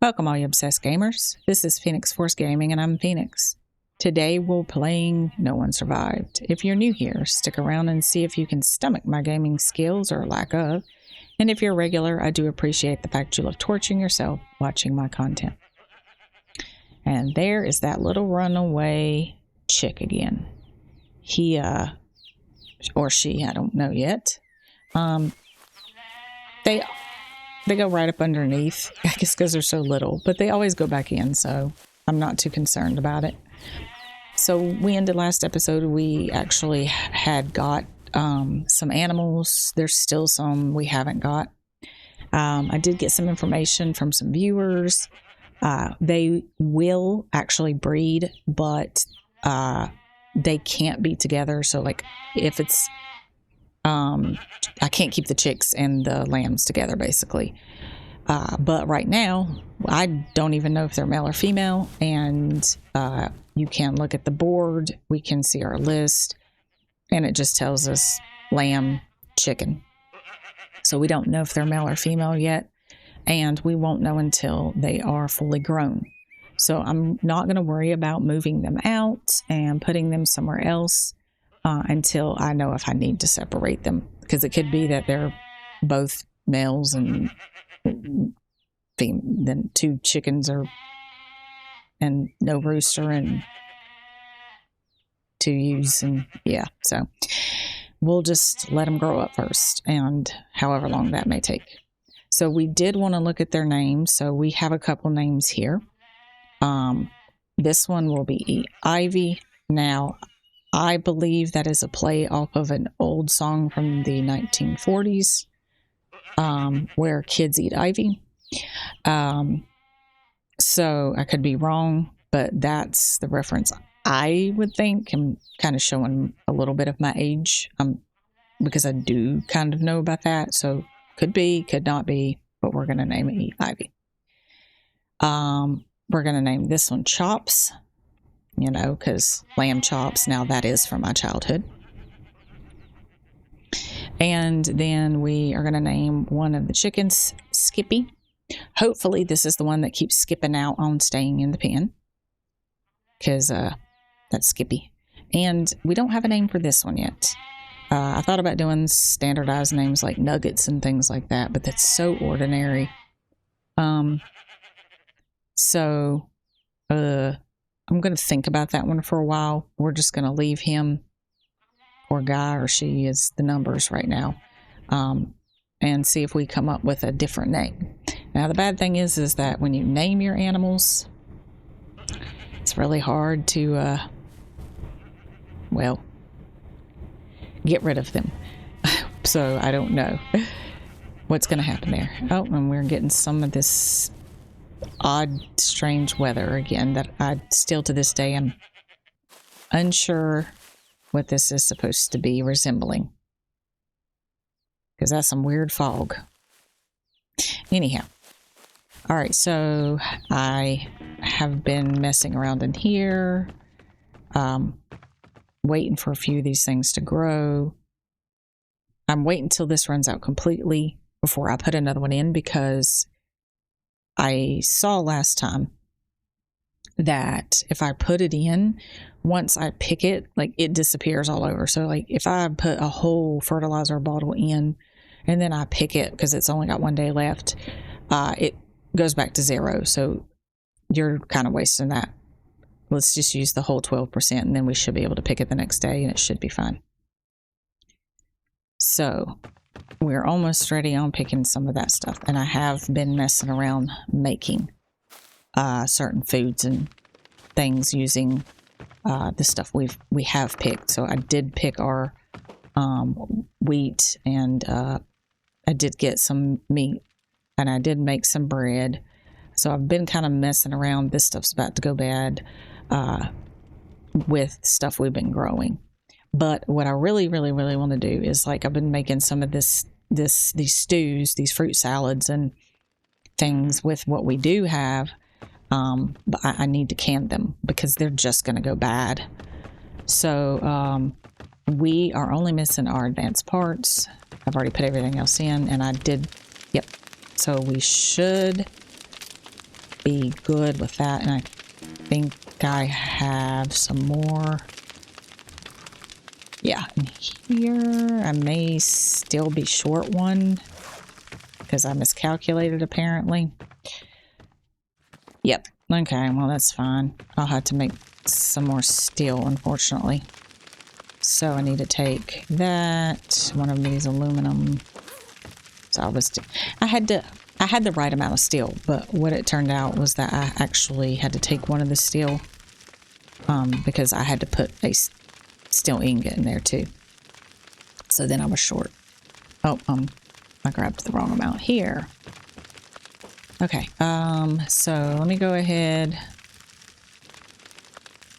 Welcome all you obsessed gamers. This is Phoenix Force Gaming and I'm Phoenix. Today we're playing No One Survived. If you're new here, stick around and see if you can stomach my gaming skills or lack of. And if you're regular, I do appreciate the fact you love torturing yourself watching my content. And there is that little runaway chick again. He, or she, I don't know yet. They go right up underneath, I guess because they're so little, but they always go back in, so I'm not too concerned about it. So we ended last episode, we actually had got some animals. There's still some we haven't got. I did get some information from some viewers. They will actually breed, but they can't be together. So like if it's I can't keep the chicks and the lambs together, basically. But right now, I don't even know if they're male or female. And you can look at the board. We can see our list. And it just tells us lamb, chicken. So we don't know if they're male or female yet. And we won't know until they are fully grown. So I'm not going to worry about moving them out and putting them somewhere else. Until I know if I need to separate them, because it could be that they're both males and then two chickens and no rooster and two ewes, and yeah, so we'll just let them grow up first, and however long that may take. So we did want to look at their names, so we have a couple names here. This one will be Ivy. Now, I believe that is a play off of an old song from the 1940s, where kids eat ivy. So I could be wrong, but that's the reference I would think. I'm kind of showing a little bit of my age, because I do kind of know about that. So could be, could not be, but we're going to name it Eat Ivy. We're going to name this one Chops. You know, because lamb chops, now that is from my childhood. And then we are going to name one of the chickens Skippy. Hopefully this is the one that keeps skipping out on staying in the pen, because that's Skippy. And we don't have a name for this one yet. I thought about doing standardized names like Nuggets and things like that, but that's so ordinary. I'm going to think about that one for a while. We're just going to leave him, or guy or she is the numbers right now, and see if we come up with a different name. Now, the bad thing is that when you name your animals, it's really hard to, get rid of them. So I don't know what's going to happen there. Oh, and we're getting some of this odd, strange weather again that I still to this day am unsure what this is supposed to be resembling, because that's some weird fog. Anyhow, all right, so I have been messing around in here, waiting for a few of these things to grow. I'm waiting until this runs out completely before I put another one in, because I saw last time that if I put it in, once I pick it, like it disappears all over. So like if I put a whole fertilizer bottle in and then I pick it because it's only got 1 day left, it goes back to 0. So you're kind of wasting that. Let's just use the whole 12% and then we should be able to pick it the next day and it should be fine. So we're almost ready on picking some of that stuff. And I have been messing around making certain foods and things using the stuff we have picked. So I did pick our wheat, and I did get some meat, and I did make some bread. So I've been kind of messing around. This stuff's about to go bad with stuff we've been growing. But what I really, really, really want to do is, like, I've been making some of these stews, these fruit salads and things with what we do have. But I need to can them because they're just going to go bad. So we are only missing our advanced parts. I've already put everything else in, and I did. Yep. So we should be good with that. And I think I have some more. Yeah, in here I may still be short one because I miscalculated apparently. Yep. Okay, well that's fine. I'll have to make some more steel, unfortunately. So I need to take that, one of these aluminum. So I had the right amount of steel, but what it turned out was that I actually had to take one of the steel because I had to put a steel ingot in there too. So then I was short. Oh, I grabbed the wrong amount here. Okay, so let me go ahead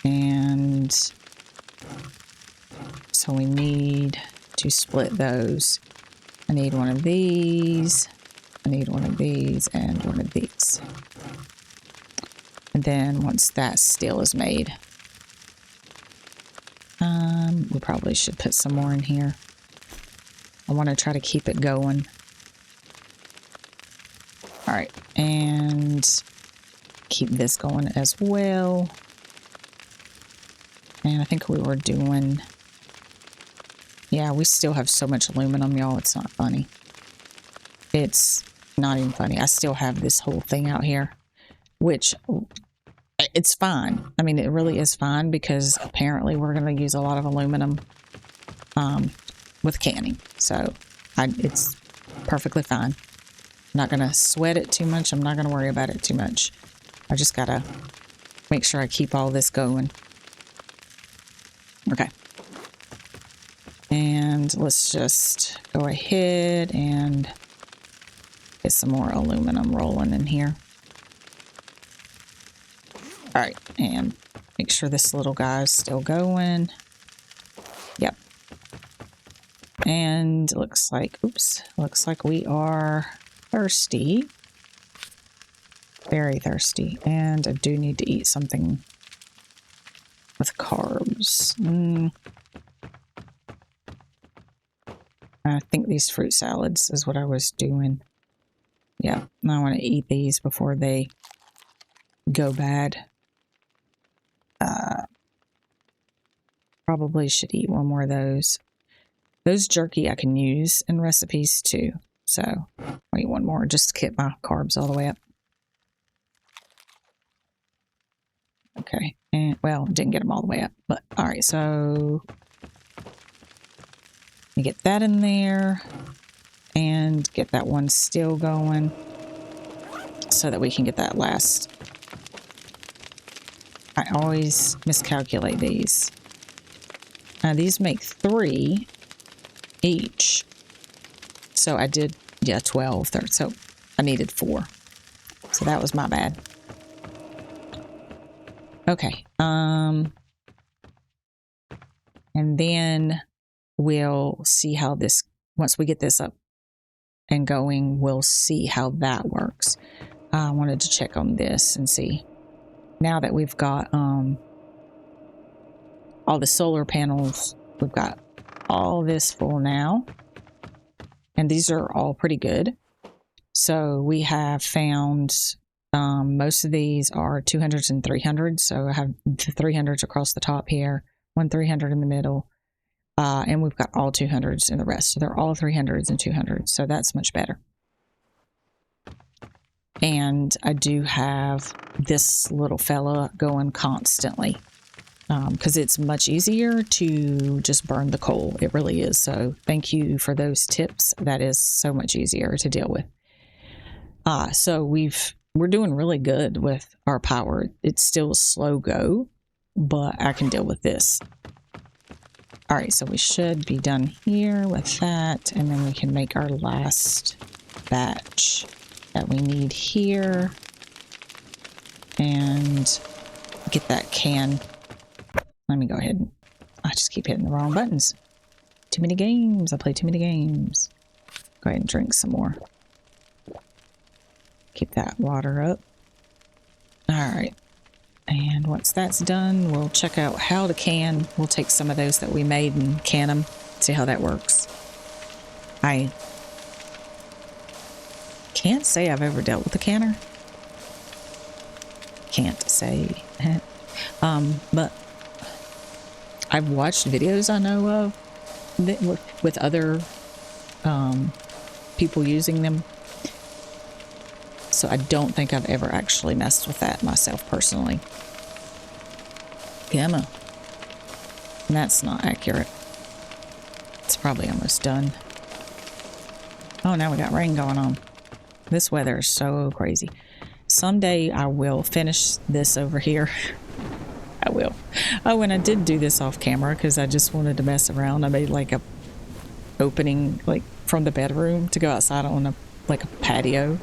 and so we need to split those. I need one of these, I need one of these, and one of these. And then once that steel is made, we probably should put some more in here. I want to try to keep it going. All right, and keep this going as well. And I think we were doing, yeah, we still have so much aluminum, y'all. It's not funny. It's not even funny. I still have this whole thing out here, which it's fine. I mean, it really is fine because apparently we're going to use a lot of aluminum with canning. So it's perfectly fine. I'm not going to sweat it too much. I'm not going to worry about it too much. I just got to make sure I keep all this going. Okay. And let's just go ahead and get some more aluminum rolling in here. All right, and make sure this little guy's still going. Yep. And it looks like, oops, looks like we are thirsty. Very thirsty. And I do need to eat something with carbs. I think these fruit salads is what I was doing. Yeah, I want to eat these before they go bad. Probably should eat one more of those. Those jerky I can use in recipes too. So I'll eat one more just to get my carbs all the way up. Okay, and well, didn't get them all the way up, but all right, so let me get that in there and get that one still going so that we can get that last. I always miscalculate these. These make 3 each. So I did, yeah, 12. So I needed 4. So that was my bad. Okay. And then we'll see how this, once we get this up and going, we'll see how that works. I wanted to check on this and see. Now that we've got all the solar panels, we've got all this full now. And these are all pretty good. So we have found most of these are 200s and 300s. So I have the 300s across the top here, one 300 in the middle. And we've got all 200s in the rest. So they're all 300s and 200s. So that's much better. And I do have this little fella going constantly because it's much easier to just burn the coal. It really is. So thank you for those tips. That is so much easier to deal with. So we're doing really good with our power. It's still a slow go, but I can deal with this. All right, so we should be done here with that, and then we can make our last batch that we need here and get that can. Let me go ahead. I just keep hitting the wrong buttons. Too many games. I play too many games. Go ahead and drink some more. Keep that water up. All right. And once that's done, we'll check out how to can. We'll take some of those that we made and can them. See how that works. I can't say I've ever dealt with a canner. can't say. But I've watched videos I know of that with other people using them. So I don't think I've ever actually messed with that myself personally. Gamma. And that's not accurate. It's probably almost done. Oh, now we got rain going on. This weather is so crazy. Someday I will finish this over here. I will. Oh, and I did do this off camera because I just wanted to mess around. I made like a opening like from the bedroom to go outside on a patio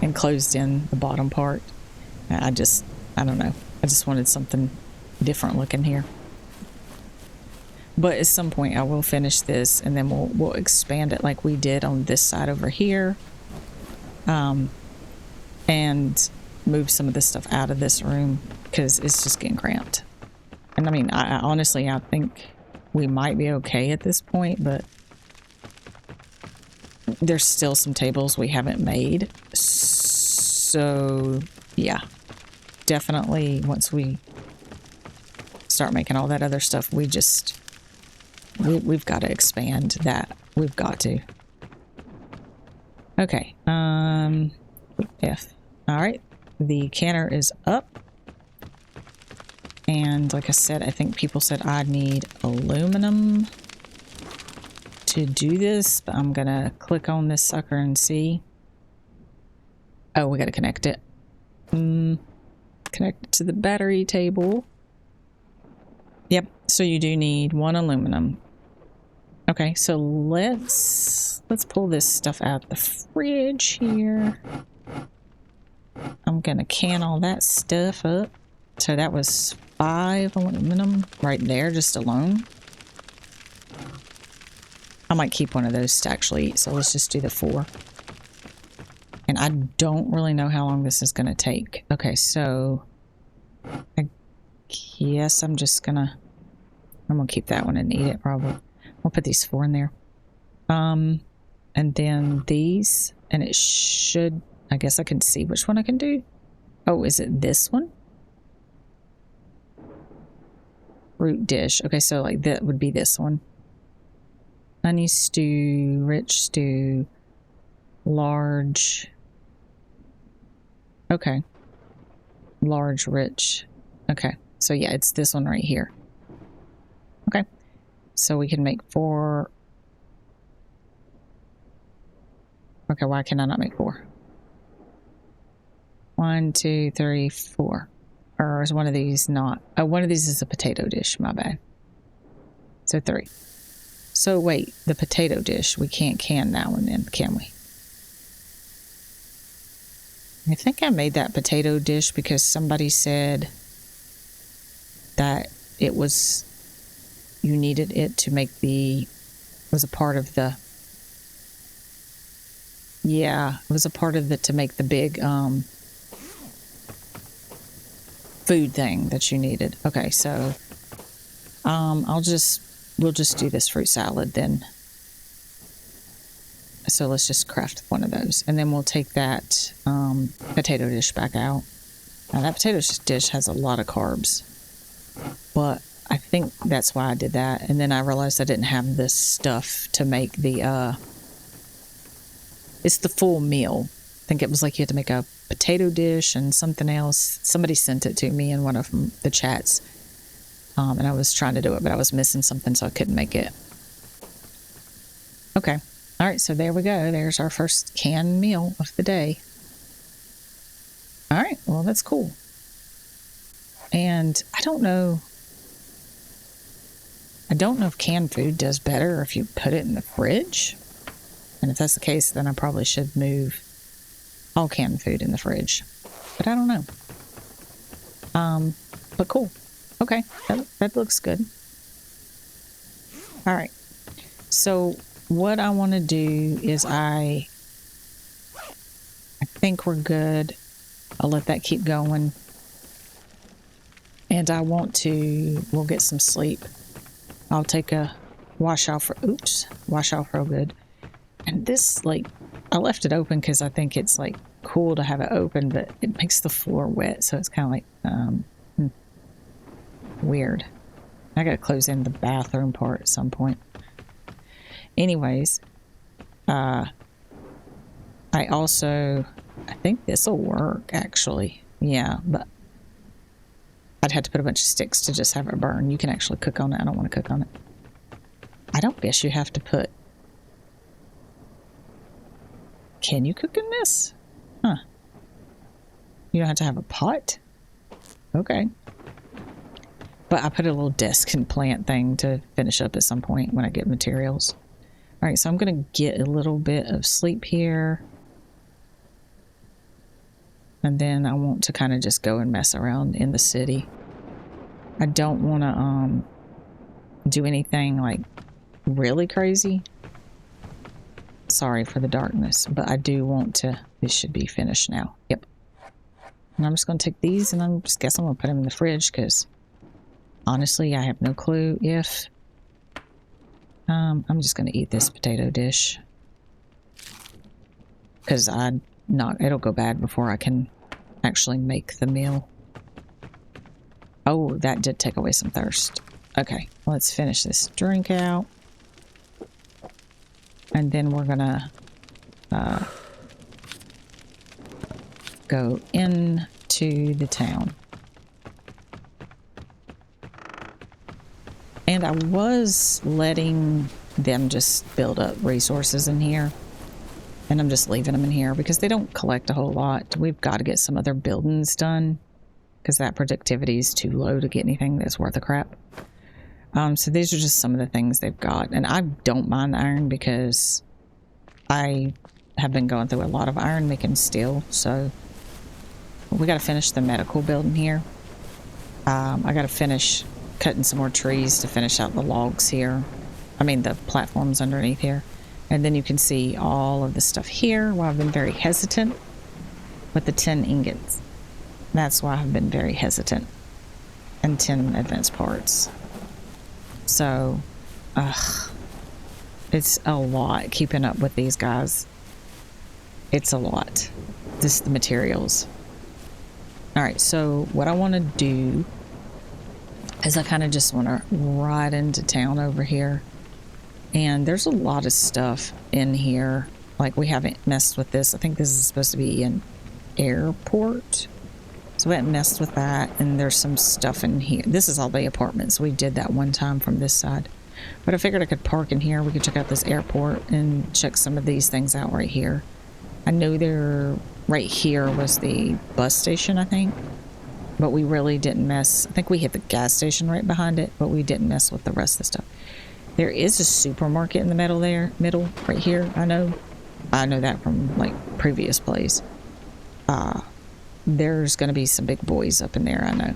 and closed in the bottom part. I don't know. I just wanted something different looking here. But at some point I will finish this and then we'll expand it like we did on this side over here. And move some of this stuff out of this room because it's just getting cramped. And I mean, I honestly, I think we might be okay at this point, but there's still some tables we haven't made. So yeah, definitely once we start making all that other stuff, we've got to expand that. We've got to. Okay. F. All right. The canner is up. And like I said, I think people said I need aluminum to do this, but I'm going to click on this sucker and see. Oh, we got to connect it. Connect it to the battery table. Yep. So you do need 1 aluminum. Okay. So let's pull this stuff out of the fridge here. I'm going to can all that stuff up. So that was 5 aluminum right there, just alone. I might keep one of those to actually eat, so let's just do the 4. And I don't really know how long this is going to take. Okay, so I guess I'm going to keep that one and eat it probably. I'll put these 4 in there. And then these, and it should, I guess I can see which one I can do. Oh, is it this one? Root dish. Okay, so like that would be this one. Honey stew, rich stew, large. Okay. Large, rich. Okay, so yeah, it's this one right here. Okay, so we can make 4. Okay, why can I not make 4? 1, 2, 3, 4. Or is one of these not? Oh, one of these is a potato dish. My bad. So 3. So wait, the potato dish, we can't can that one then, can we? I think I made that potato dish because somebody said that it was, you needed it to make the, it was a part of the, yeah, it was a part of the, to make the big, food thing that you needed. Okay, so we'll just do this fruit salad then. So let's just craft one of those and then we'll take that potato dish back out. Now that potato dish has a lot of carbs, but I think that's why I did that. And then I realized I didn't have this stuff to make the it's the full meal. I think it was like you had to make a potato dish and something else. Somebody sent it to me in one of the chats. And I was trying to do it, but I was missing something, so I couldn't make it. Okay. All right, so there we go. There's our first canned meal of the day. All right, well, that's cool. And I don't know if canned food does better if you put it in the fridge. And if that's the case, then I probably should move all canned food in the fridge. But I don't know. But cool. Okay, that looks good. All right. So what I want to do is I think we're good. I'll let that keep going. And we'll get some sleep. I'll take a wash off real good. And this, like, I left it open because I think it's like cool to have it open, but it makes the floor wet, so it's kind of like weird. I gotta close in the bathroom part at some point. Anyways, I think this will work actually. Yeah, but I'd have to put a bunch of sticks to just have it burn. You can actually cook on it. I don't want to cook on it. I don't guess you have to put... Can you cook in this? Huh. You don't have to have a pot? Okay. But I put a little desk and plant thing to finish up at some point when I get materials. All right, so I'm going to get a little bit of sleep here. And then I want to kind of just go and mess around in the city. I don't want to do anything like really crazy. Sorry for the darkness, but I do want to... This should be finished now. Yep. And I'm just going to take these and I'm going to put them in the fridge because honestly, I have no clue if... I'm just going to eat this potato dish because it'll go bad before I can actually make the meal. Oh, that did take away some thirst. Okay, let's finish this drink out. And then we're gonna go into the town. And I was letting them just build up resources in here. And I'm just leaving them in here because they don't collect a whole lot. We've got to get some other buildings done because that productivity is too low to get anything that's worth a crap. So these are just some of the things they've got. And I don't mind iron because I have been going through a lot of iron making steel. So we got to finish the medical building here. I got to finish cutting some more trees to finish out the logs here. I mean the platforms underneath here. And then you can see all of the stuff here where I've been very hesitant with the 10 ingots. That's why I've been very hesitant. And 10 advanced parts. So, it's a lot keeping up with these guys. It's a lot. Just the materials. Alright, so what I want to do is I kind of just want to ride into town over here. And there's a lot of stuff in here. Like, we haven't messed with this. I think this is supposed to be an airport. So we haven't messed with that. And there's some stuff in here. This is all the apartments. We did that one time from this side. But I figured I could park in here. We could check out this airport and check some of these things out right here. I know right here was the bus station, I think. But we really didn't mess. I think we hit the gas station right behind it. But we didn't mess with the rest of the stuff. There is a supermarket in the middle right here. I know that from like previous plays. There's going to be some big boys up in there, I know.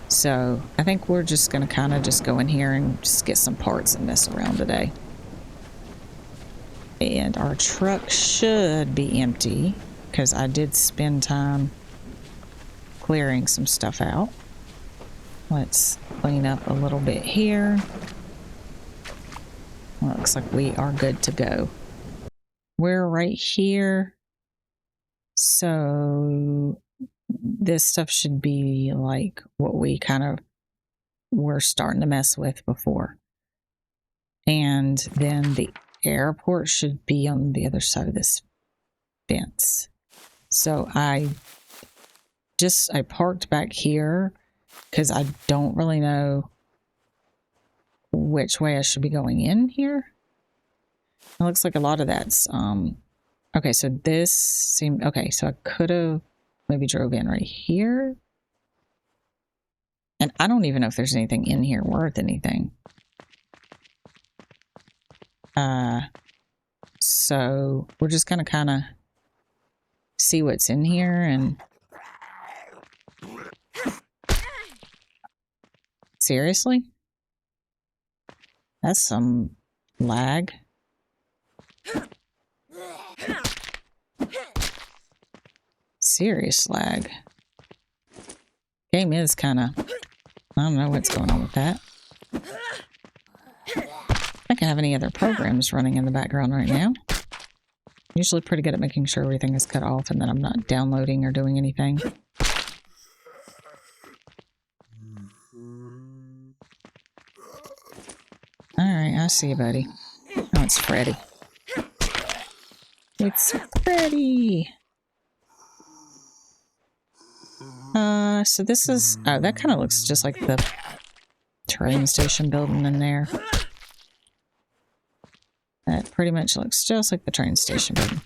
So I think we're just going to kind of just go in here and just get some parts and mess around today. And our truck should be empty because I did spend time clearing some stuff out. Let's clean up a little bit here. Well, it looks like we are good to go. We're right here. So this stuff should be like what we kind of were starting to mess with before. And then the airport should be on the other side of this fence. So I parked back here because I don't really know which way I should be going in here. It looks like a lot of that's okay, so this seemed okay, so I could have maybe drove in right here. And I don't even know if there's anything in here worth anything. So we're just gonna kind of see what's in here. And seriously, that's some lag. Serious lag. Game is kind of... I don't know what's going on with that. I don't have any other programs running in the background right now. Usually pretty good at making sure everything is cut off and that I'm not downloading or doing anything. Alright, I see you, buddy. Oh, it's Freddy. It's Freddy! So this is... Oh, that kind of looks just like the train station building in there. That pretty much looks just like the train station building.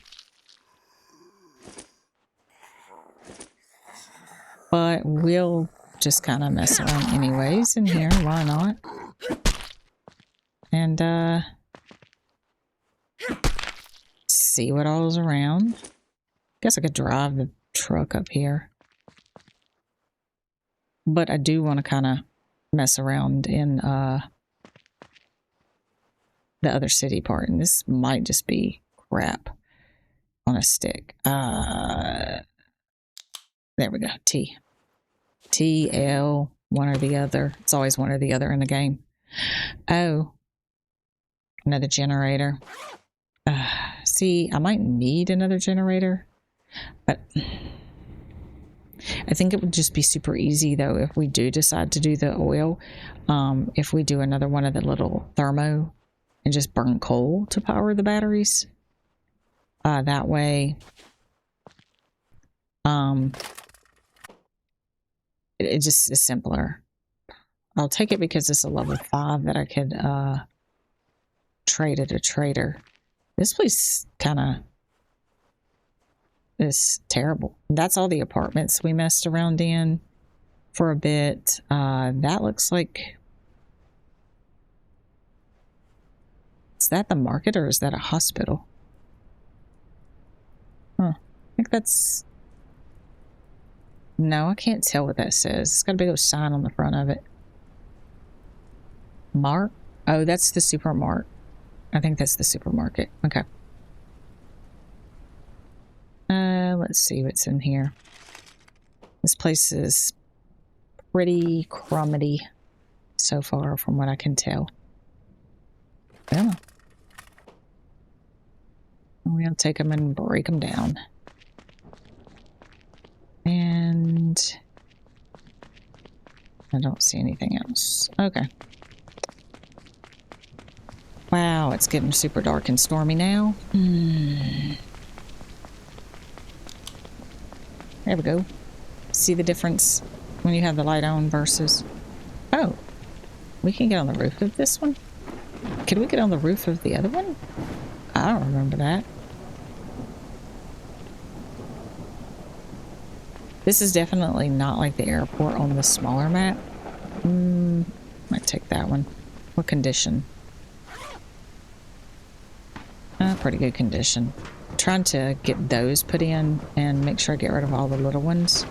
But we'll just kind of mess around anyways in here. Why not? And, see what all's around. Guess I could drive the truck up here. But I do want to kind of mess around in, the other city part. And this might just be crap on a stick. There we go. T. T, L, one or the other. It's always one or the other in the game. Oh. Another generator. See, I might need another generator. But I think it would just be super easy, though, if we do decide to do the oil. If we do another one of the little thermo and just burn coal to power the batteries. That way... it just is simpler. I'll take it because it's a level 5 that I could trade at a trader. This place kind of is terrible. That's all the apartments we messed around in for a bit. That looks like... Is that the market or is that a hospital? Huh. I think that's... No, I can't tell what that says. It's got a big old sign on the front of it. Mark? Oh, that's the supermarket. I think that's the supermarket. Okay. Let's see what's in here. This place is pretty crumbly so far from what I can tell. Yeah. We'll take them and break them down. And I don't see anything else. Okay. Wow, it's getting super dark and stormy now. There we go. See the difference when you have the light on versus... Oh, we can get on the roof of this one? Could we get on the roof of the other one? I don't remember that. This is definitely not like the airport on the smaller map. Might take that one. What condition? Pretty good condition. Trying to get those put in and make sure I get rid of all the little ones.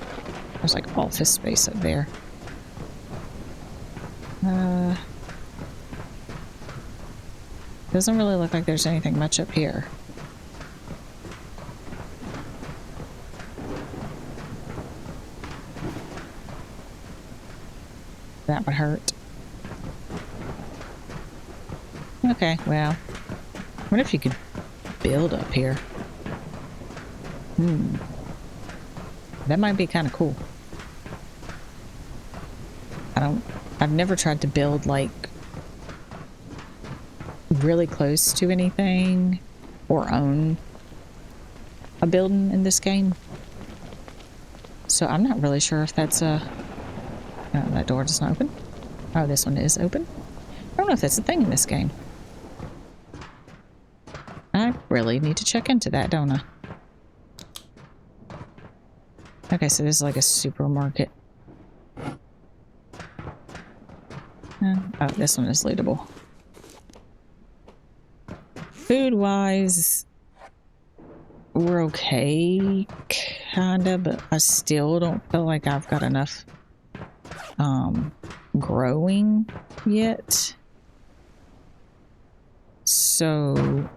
There's like office space up there. Doesn't really look like there's anything much up here. That would hurt. Okay, well. I wonder if you could build up here. That might be kind of cool. I've never tried to build like really close to anything or own a building in this game. So I'm not really sure if that's a... Oh, that door does not open. Oh, this one is open. I don't know if that's a thing in this game. I really need to check into that, don't I? Okay, so this is like a supermarket. Oh, this one is lootable. Food-wise, we're okay, kinda, but I still don't feel like I've got enough growing yet. So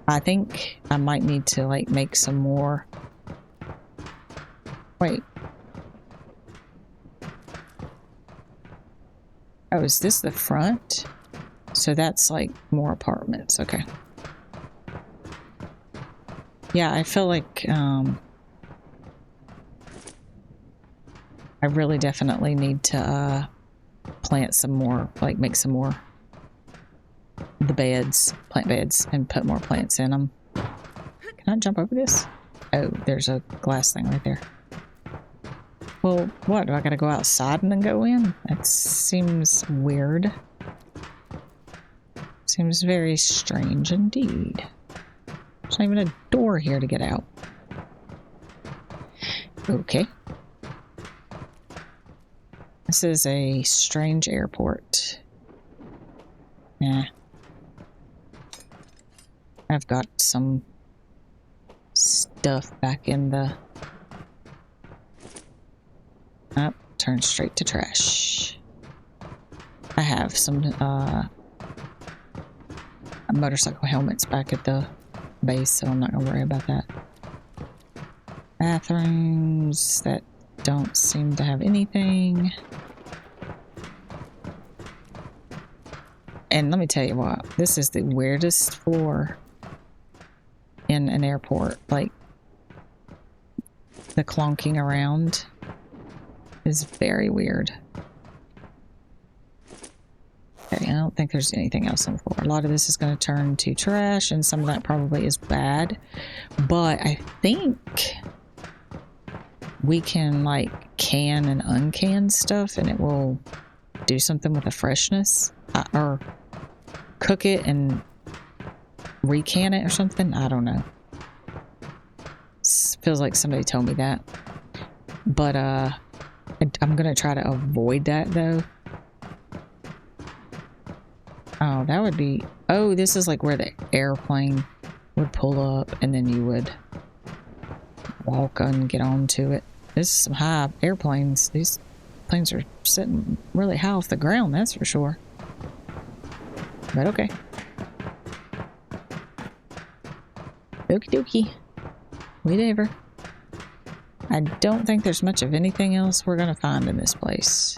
I think I might need to like make some more. Wait. Oh, is this the front? So that's like more apartments. Okay. Yeah, I feel like I really definitely need to plant some more, like make some more the beds, plant beds, and put more plants in them. Can I jump over this? Oh, there's a glass thing right there. Well, what? Do I gotta go outside and then go in? That seems weird. Seems very strange indeed. There's not even a door here to get out. Okay. This is a strange airport. Nah. I've got some stuff back in the... Oh, turn straight to trash. I have some motorcycle helmets back at the base, so I'm not going to worry about that. Bathrooms that don't seem to have anything. And let me tell you what, this is the weirdest floor in an airport. Like, the clonking around is very weird. Okay, I don't think there's anything else on the floor. A lot of this is going to turn to trash, and some of that probably is bad. But I think we can, like, can and uncan stuff, and it will do something with the freshness. Or cook it and recan it or something. I don't know. Feels like somebody told me that. But, I'm going to try to avoid that, though. Oh, that would be... Oh, this is like where the airplane would pull up and then you would walk and get onto it. This is some high airplanes. These planes are sitting really high off the ground, that's for sure. But okay. Okie dokie. Whatever. I don't think there's much of anything else we're going to find in this place.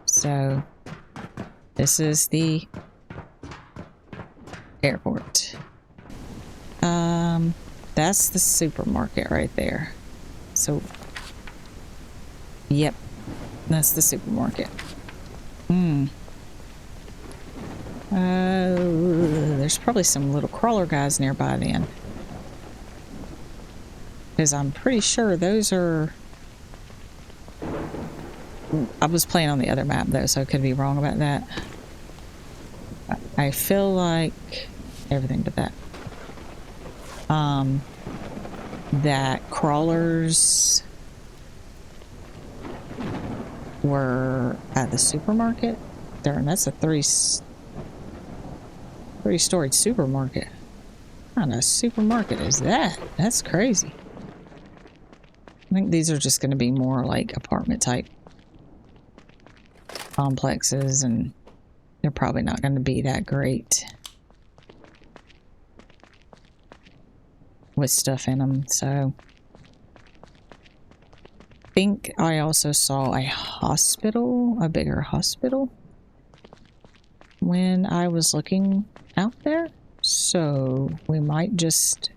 So... This is the airport. That's the supermarket right there. So, yep, that's the supermarket. There's probably some little crawler guys nearby then. Because I'm pretty sure those are... I was playing on the other map though, so I could be wrong about that. I feel like everything but that. That crawlers were at the supermarket there, and that's a three-storied supermarket. What kind of supermarket is that? That's crazy. I think these are just going to be more like apartment type complexes, and they're probably not going to be that great with stuff in them. So I think I also saw a hospital, a bigger hospital, when I was looking out there. So we might just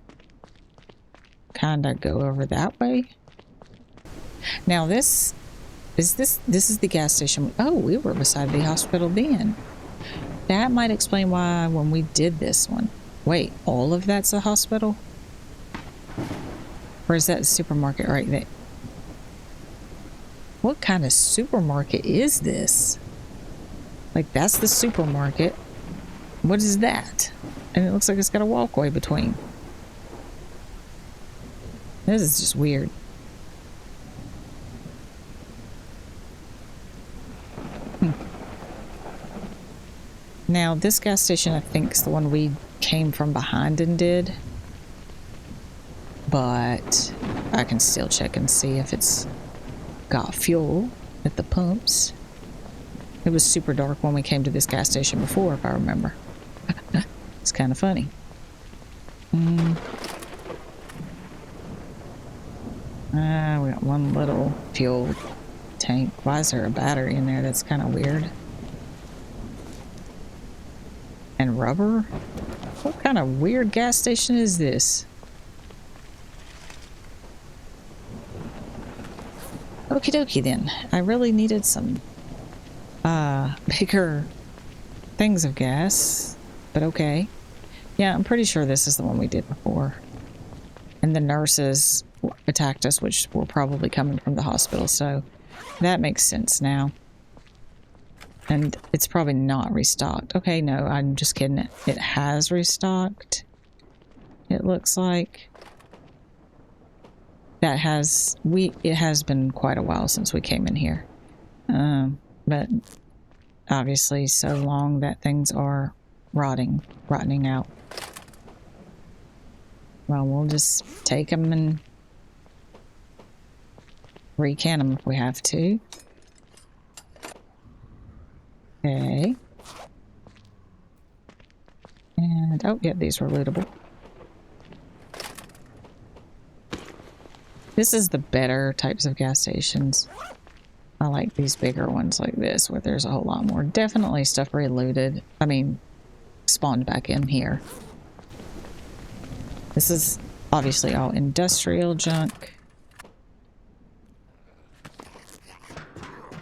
kind of go over that way. Now this is the gas station. Oh, we were beside the hospital then. That might explain why when we did this one. Wait, all of that's a hospital? Or is that the supermarket right there? What kind of supermarket is this? Like, that's the supermarket. What is that? And it looks like it's got a walkway between. This is just weird. Now, this gas station, I think, is the one we came from behind and did. But I can still check and see if it's got fuel at the pumps. It was super dark when we came to this gas station before, if I remember. It's kind of funny. We got one little fuel tank. Why is there a battery in there? That's kind of weird. And rubber? What kind of weird gas station is this? Okie dokie then. I really needed some bigger things of gas, but okay. Yeah, I'm pretty sure this is the one we did before. And the nurses attacked us, which were probably coming from the hospital, so that makes sense now. And it's probably not restocked. Okay, no, I'm just kidding. It has restocked. It looks like that has it has been quite a while since we came in here. But obviously so long that things are rotting out. Well, we'll just take them and recan them if we have to. Okay. And, oh, yeah, these were lootable. This is the better types of gas stations. I like these bigger ones like this, where there's a whole lot more. Definitely stuff relooted. I mean, spawned back in here. This is obviously all industrial junk.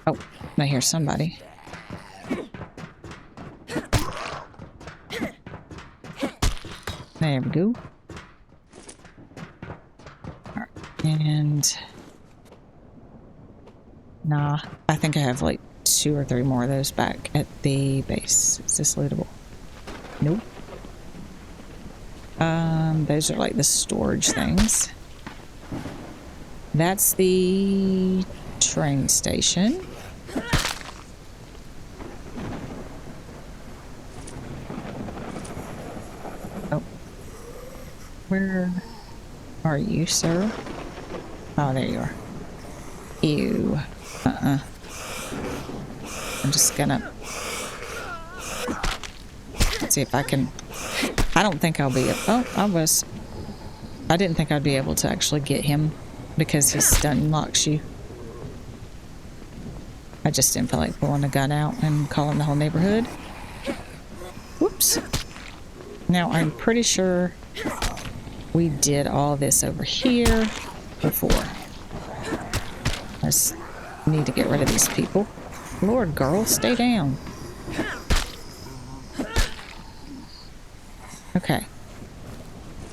Oh, I hear somebody. There we go. All right. And nah, I think I have like 2 or 3 more of those back at the base. Is this lootable? Nope. Those are like the storage things. That's the train station. Oh. Where are you, sir? Oh, there you are. Ew. I'm just gonna see if I can. I don't think I'll be. Oh, I didn't think I'd be able to actually get him because his stun locks you. I just didn't feel like pulling a gun out and calling the whole neighborhood. Whoops. Now, I'm pretty sure we did all this over here before. I just need to get rid of these people. Lord, girl, stay down. Okay.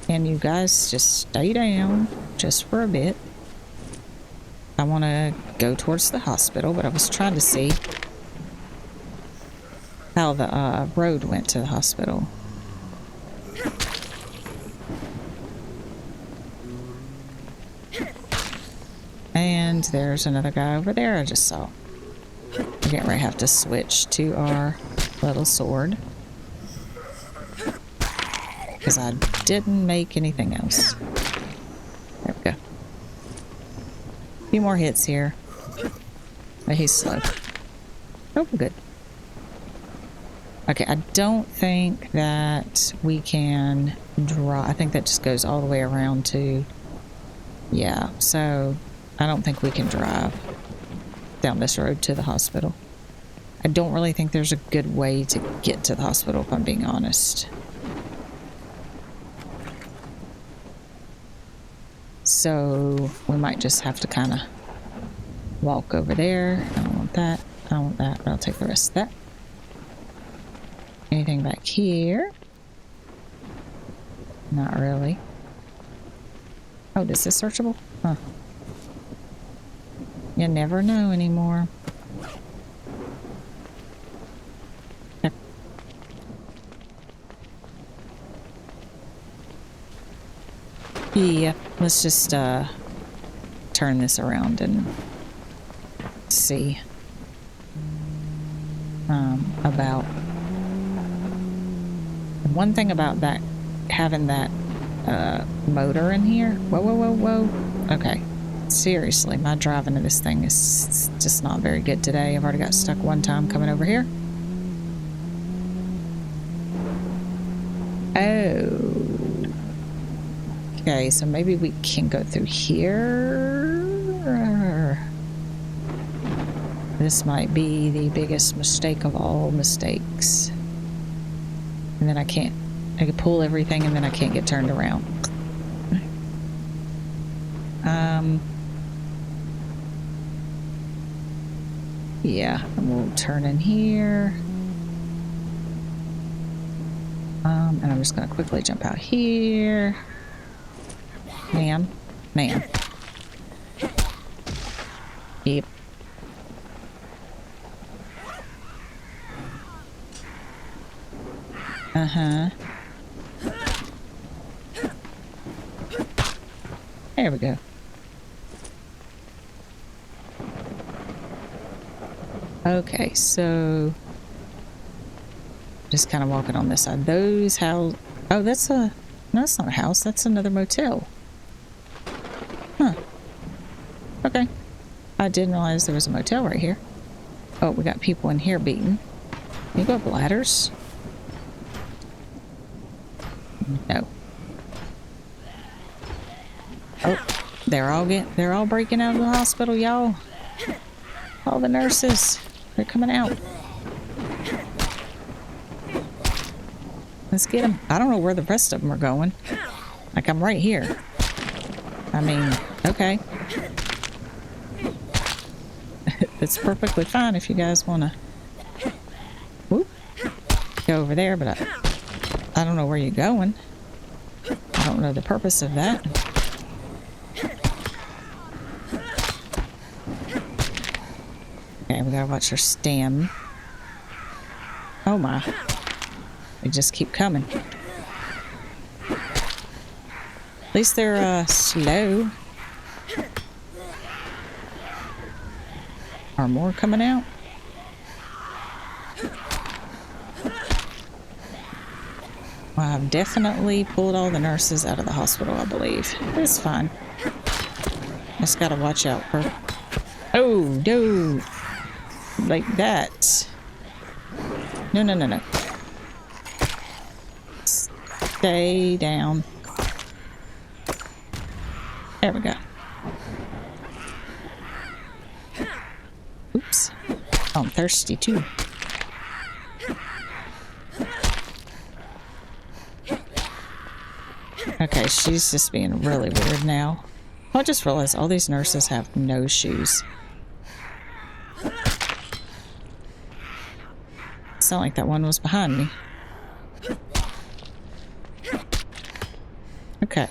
And you guys just stay down just for a bit. I want to go towards the hospital, but I was trying to see how the road went to the hospital. And there's another guy over there I just saw. Again, we have to switch to our little sword. Because I didn't make anything else. There we go. A few more hits here. But he's slow. Oh, good. Okay, I don't think that we can draw. I think that just goes all the way around to... Yeah, so I don't think we can drive down this road to the hospital. I don't really think there's a good way to get to the hospital, if I'm being honest. So we might just have to kind of walk over there. I don't want that. I don't want that, but I'll take the rest of that. Anything back here? Not really. Oh, this is searchable? Huh. You never know anymore. Okay. Yeah, let's just turn this around and see about one thing about that, having that motor in here. Whoa, whoa, whoa, whoa. Okay. Seriously, my driving of this thing is just not very good today. I've already got stuck one time coming over here. Oh. Okay, so maybe we can go through here. This might be the biggest mistake of all mistakes. And then I can't I could pull everything and then I can't get turned around. Yeah, and we'll turn in here. And I'm just gonna quickly jump out here. Ma'am. Ma'am. Yep. Uh-huh. There we go. Okay, so just kind of walking on this side. Those house. Oh, that's a. No, that's not a house. That's another motel. Huh. Okay. I didn't realize there was a motel right here. Oh, we got people in here beating. Can you go up ladders? No. Oh, they're all breaking out of the hospital, y'all. All the nurses, they're coming out. Let's get them. I don't know where the rest of them are going. Like, I'm right here. I mean, okay. It's perfectly fine if you guys want to go over there, but I don't know where you're going. I don't know the purpose of that. Okay, we gotta watch our stem. Oh my. They just keep coming. At least they're slow. Are more coming out? Well, I've definitely pulled all the nurses out of the hospital, I believe. It's fine. Just gotta watch out for... Oh, no! Like that. No, no, no, no. Stay down. There we go. Oops. Oh, I'm thirsty too. Okay, she's just being really weird now. I just realized all these nurses have no shoes. It's not like that one was behind me. Okay.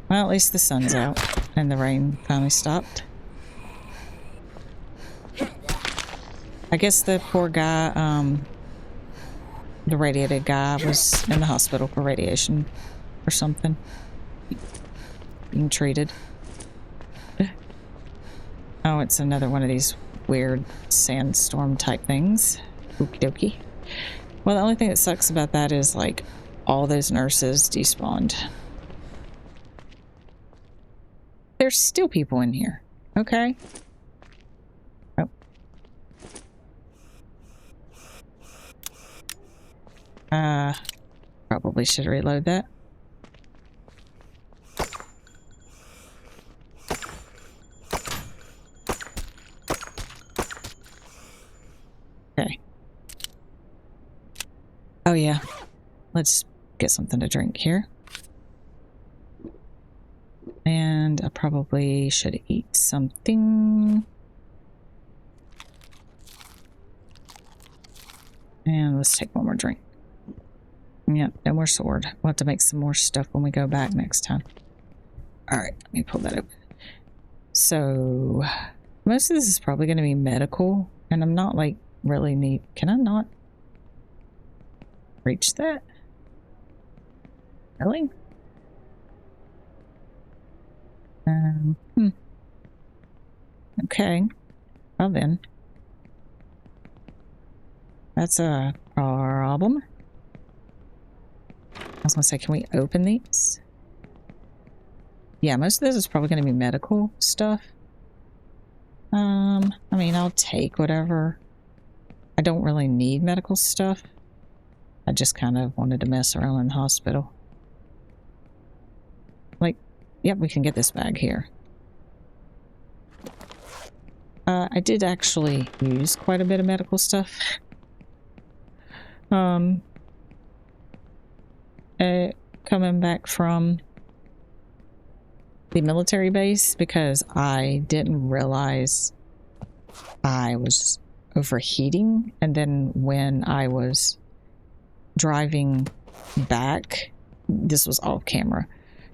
Well, at least the sun's out and the rain finally stopped. I guess the poor guy, the radiated guy was in the hospital for radiation or something. Being treated. Oh, it's another one of these weird sandstorm type things. Okie dokie. Well, the only thing that sucks about that is, like, all those nurses despawned. There's still people in here. Okay. Oh. Probably should reload that. Okay. Oh yeah. Let's get something to drink here. And I probably should eat something. And let's take one more drink. Yep, no more sword. We'll have to make some more stuff when we go back next time. Alright, let me pull that open. So, most of this is probably going to be medical. And I'm not, like, really neat. Can I not reach that? Really? Okay. Well then. That's a problem. I was gonna say, can we open these? Yeah, most of this is probably gonna be medical stuff. I mean, I'll take whatever. I don't really need medical stuff. I just kind of wanted to mess around in the hospital. Like, yep, we can get this bag here. I did actually use quite a bit of medical stuff. Coming back from the military base because I didn't realize I was overheating, and then when I was driving back, this was off camera,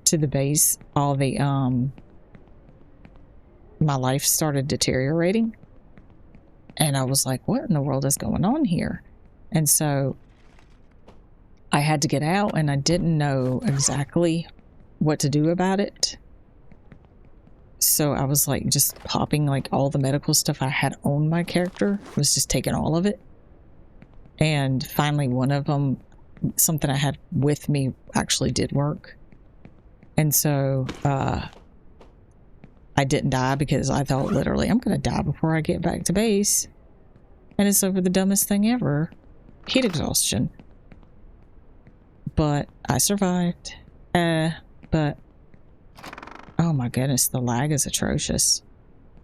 to the base, all the my life started deteriorating, and I was like, what in the world is going on here? And so I had to get out, and I didn't know exactly what to do about it. So I was like just popping like all the medical stuff I had on my character, was just taking all of it. And finally one of them, something I had with me, actually did work. And so I didn't die, because I thought literally I'm going to die before I get back to base. And it's over the dumbest thing ever, heat exhaustion. But I survived. But oh my goodness, the lag is atrocious.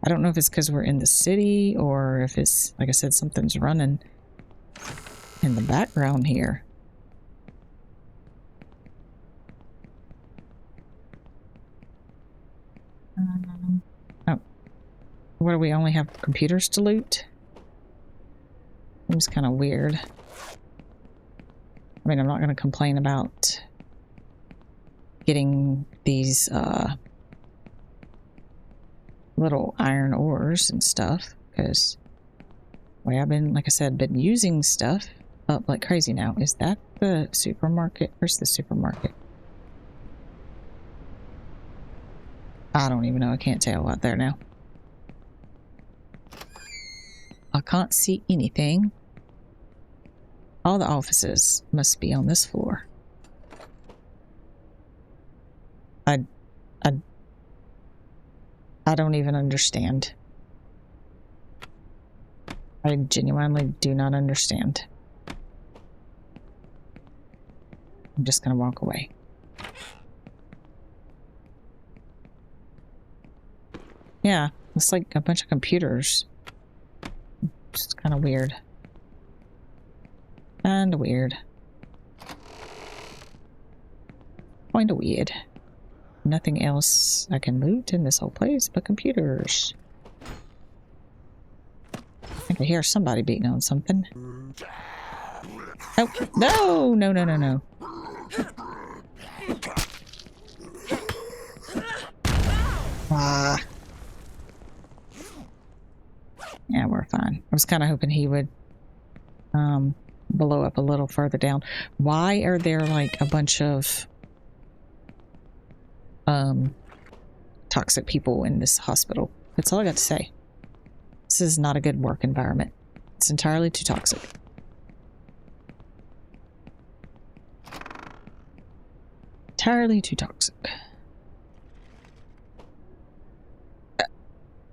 I don't know if it's because we're in the city, or if it's, like I said, something's running in the background here. Oh, what do we only have computers to loot? Seems kind of weird. I mean, I'm not going to complain about getting these little iron ores and stuff, because I've been, like I said, been using stuff up like crazy now. Is that the supermarket? Where's the supermarket? I don't even know. I can't tell out there now. I can't see anything. All the offices must be on this floor. I don't even understand. I genuinely do not understand. I'm just gonna walk away. Yeah, it's like a bunch of computers. It's kind of weird. Kinda weird. Kinda weird. Nothing else I can loot in this whole place but computers. I can hear somebody beating on something. Oh, no, no, no, no, no. Ah. Yeah, we're fine. I was kind of hoping he would blow up a little further down. Why are there like a bunch of toxic people in this hospital? That's all I got to say. This is not a good work environment. It's entirely too toxic. Entirely too toxic.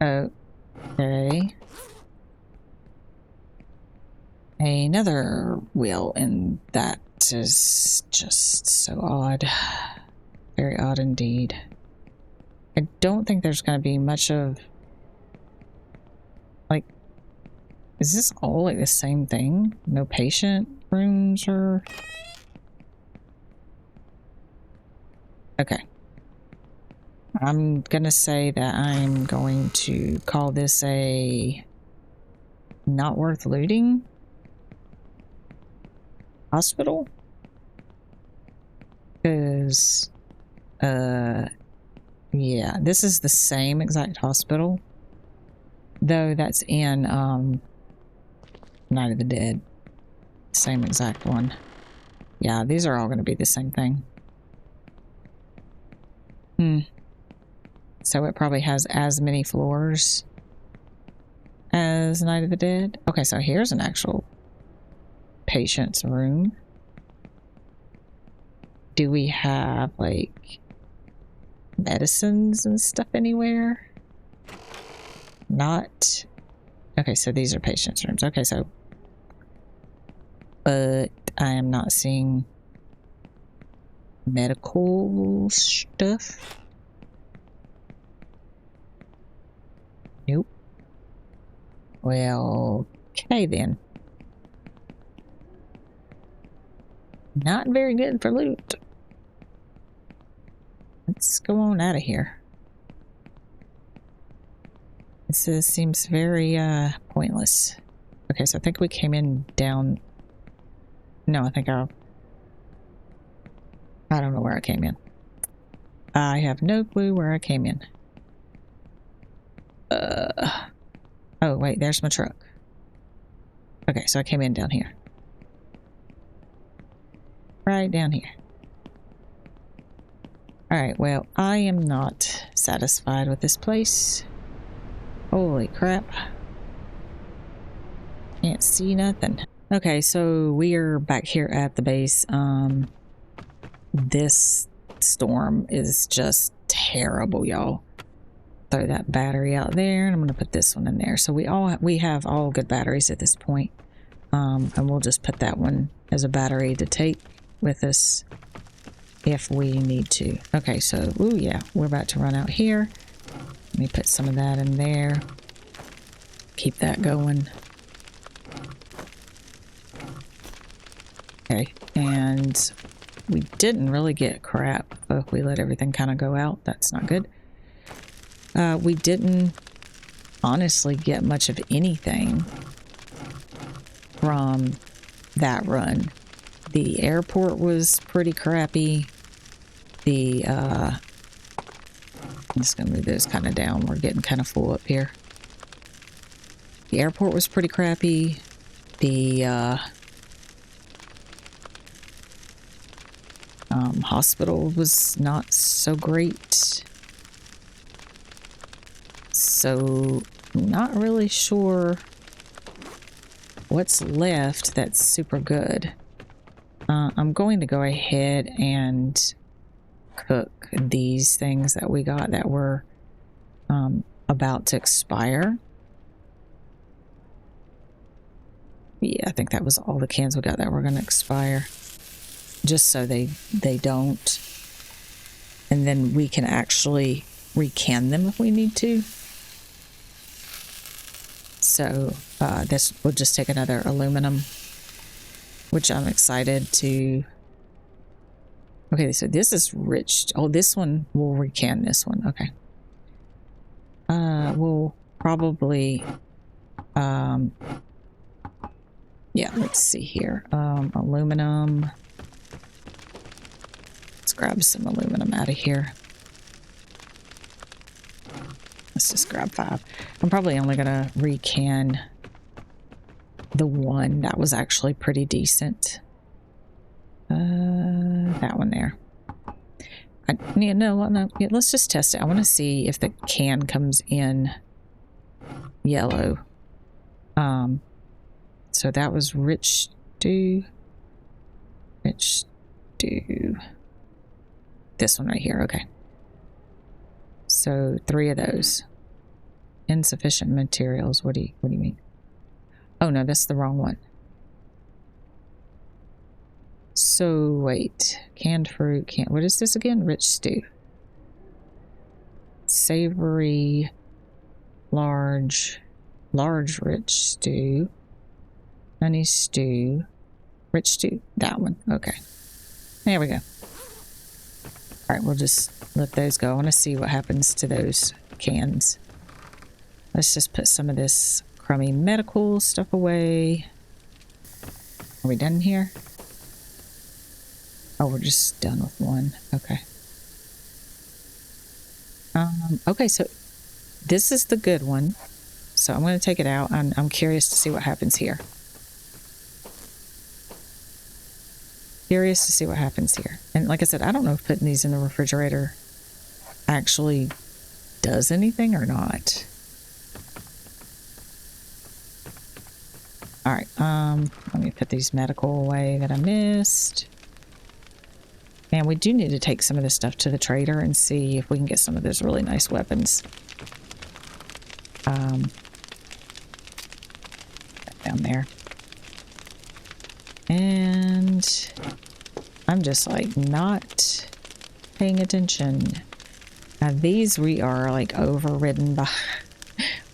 Okay. Another wheel, and that is just so odd. Very odd indeed. I don't think there's going to be much of... Like, is this all like the same thing? No patient rooms or... Okay. I'm gonna say that I'm going to call this a not worth looting hospital, because yeah, this is the same exact hospital, though that's in Night of the Dead. Same exact one. Yeah, these are all going to be the same thing. So it probably has as many floors as Night of the Dead. Okay, so here's an actual patient's room. Do we have like medicines and stuff anywhere? Not. Okay, so these are patient's rooms. Okay, so but I am not seeing medical stuff. Nope. well, okay then. Not very good for loot. Let's go on out of here. This seems very pointless. Okay, so I think we came in down. No, I think I don't know where I came in. I have no clue where I came in. Oh wait, there's my truck. Okay, so I came in down here. Right down here. Alright, well, I am not satisfied with this place. Holy crap. Can't see nothing. Okay, so we are back here at the base. This storm is just terrible, y'all. Throw that battery out there, and I'm gonna put this one in there. So we have all good batteries at this point. And we'll just put that one as a battery to take with us if we need to. Okay, so ooh yeah, we're about to run out here. Let me put some of that in there. Keep that going. Okay, and we didn't really get crap. Oh, we let everything kind of go out. That's not good. We didn't honestly get much of anything from that run. The airport was pretty crappy. I'm just gonna move those kind of down. We're getting kind of full up here. The airport was pretty crappy. The hospital was not so great. So, not really sure what's left that's super good. I'm going to go ahead and cook these things that we got that were about to expire. Yeah, I think that was all the cans we got that were going to expire. Just so they don't. And then we can actually recan them if we need to. So this will just take another aluminum, which I'm excited to. Okay, so this is rich. Oh, this one will recan this one. Okay. We'll probably yeah, let's see here. Aluminum. Let's grab some aluminum out of here. Let's just grab 5. I'm probably only gonna recan the one that was actually pretty decent. That one there. No, yeah, let's just test it. I want to see if the can comes in yellow. So that was rich stew. Rich stew. This one right here, okay. So 3 of those. Insufficient materials. What do you mean? Oh no, that's the wrong one. So wait, canned fruit, what is this again? Rich stew. Savory, large rich stew. Honey stew. Rich stew, that one, okay. There we go. All right, we'll just let those go. I want to see what happens to those cans. Let's just put some of this crummy medical stuff away. Are we done here? Oh, we're just done with one. Okay. Okay, so this is the good one. So I'm going to take it out. I'm curious to see what happens here. Curious to see what happens here. And like I said, I don't know if putting these in the refrigerator actually does anything or not. All right, let me put these medical away that I missed. And we do need to take some of this stuff to the trader and see if we can get some of those really nice weapons. Down there. And I'm just like not paying attention. Now these we are like overridden by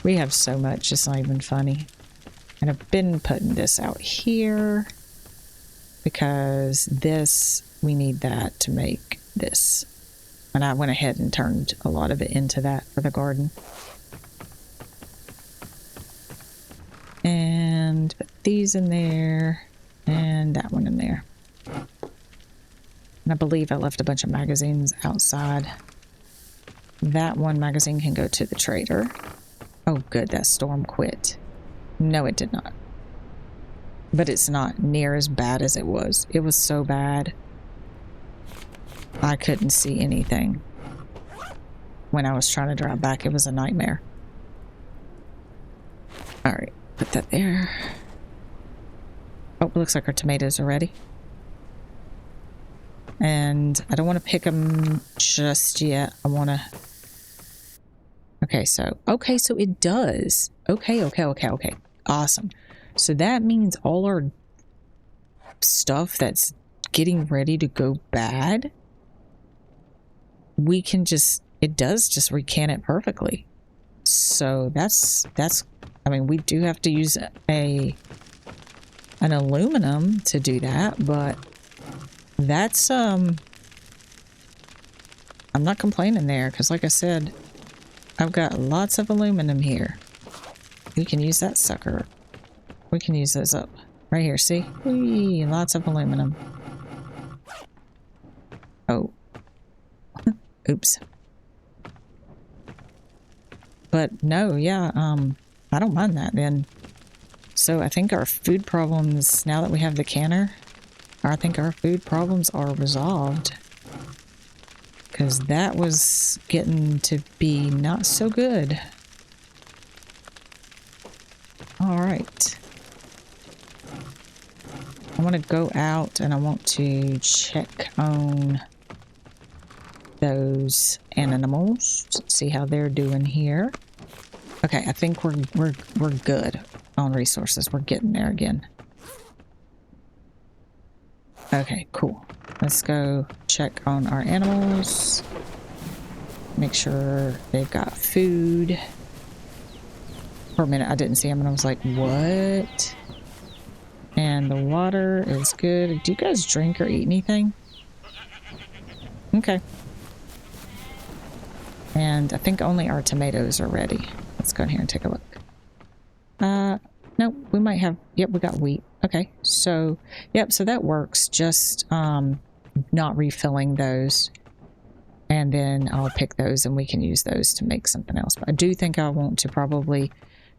We have so much, it's not even funny. And I've been putting this out here because this, we need that to make this. And I went ahead and turned a lot of it into that for the garden. And put these in there and that one in there. And I believe I left a bunch of magazines outside. That one magazine can go to the trader. Oh, good, that storm quit. No, it did not. But it's not near as bad as it was. It was so bad. I couldn't see anything. When I was trying to drive back, it was a nightmare. All right, put that there. Oh, it looks like our tomatoes are ready. And I don't want to pick them just yet. I want to... Okay, so it does. Okay. Awesome. So that means all our stuff that's getting ready to go bad, we can just, it does just recant it perfectly. So that's, I mean, we do have to use an aluminum to do that, but that's, I'm not complaining there, because like I said, I've got lots of aluminum here. We can use that sucker. We can use those up. Right here, see? Whee, lots of aluminum. Oh. Oops. But no, yeah, I don't mind that then. So I think our food problems, now that we have the canner, I think our food problems are resolved. Because that was getting to be not so good. Alright. I want to go out and I want to check on those animals. See how they're doing here. Okay, I think we're good on resources. We're getting there again. Okay, cool. Let's go check on our animals. Make sure they've got food. For a minute, I didn't see them and I was like, what? And the water is good. Do you guys drink or eat anything? Okay. And I think only our tomatoes are ready. Let's go in here and take a look. No, we might have, yep, we got wheat. Okay, so, yep, so that works. Just not refilling those. And then I'll pick those and we can use those to make something else. But I do think I want to probably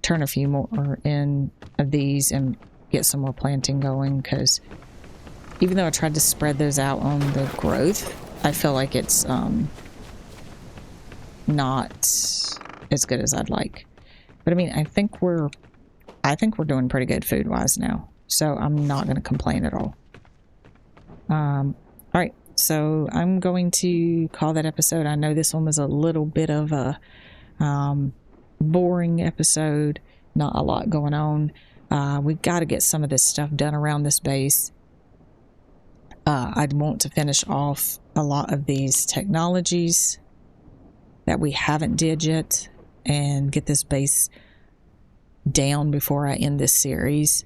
turn a few more in of these and get some more planting going, because even though I tried to spread those out on the growth, I feel like it's not as good as I'd like. But I mean, I think we're doing pretty good food wise now, so I'm not going to complain at all. All right, so I'm going to call that episode. I know this one was a little bit of a boring episode, not a lot going on. We've got to get some of this stuff done around this base. I'd want to finish off a lot of these technologies that we haven't did yet and get this base down before I end this series.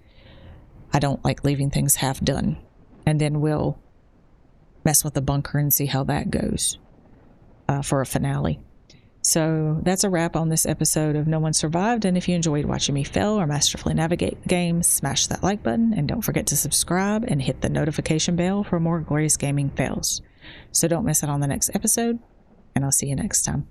I don't like leaving things half done. And then we'll mess with the bunker and see how that goes for a finale. So that's a wrap on this episode of No One Survived. And if you enjoyed watching me fail or masterfully navigate the game, smash that like button and don't forget to subscribe and hit the notification bell for more glorious gaming fails. So don't miss out on the next episode, and I'll see you next time.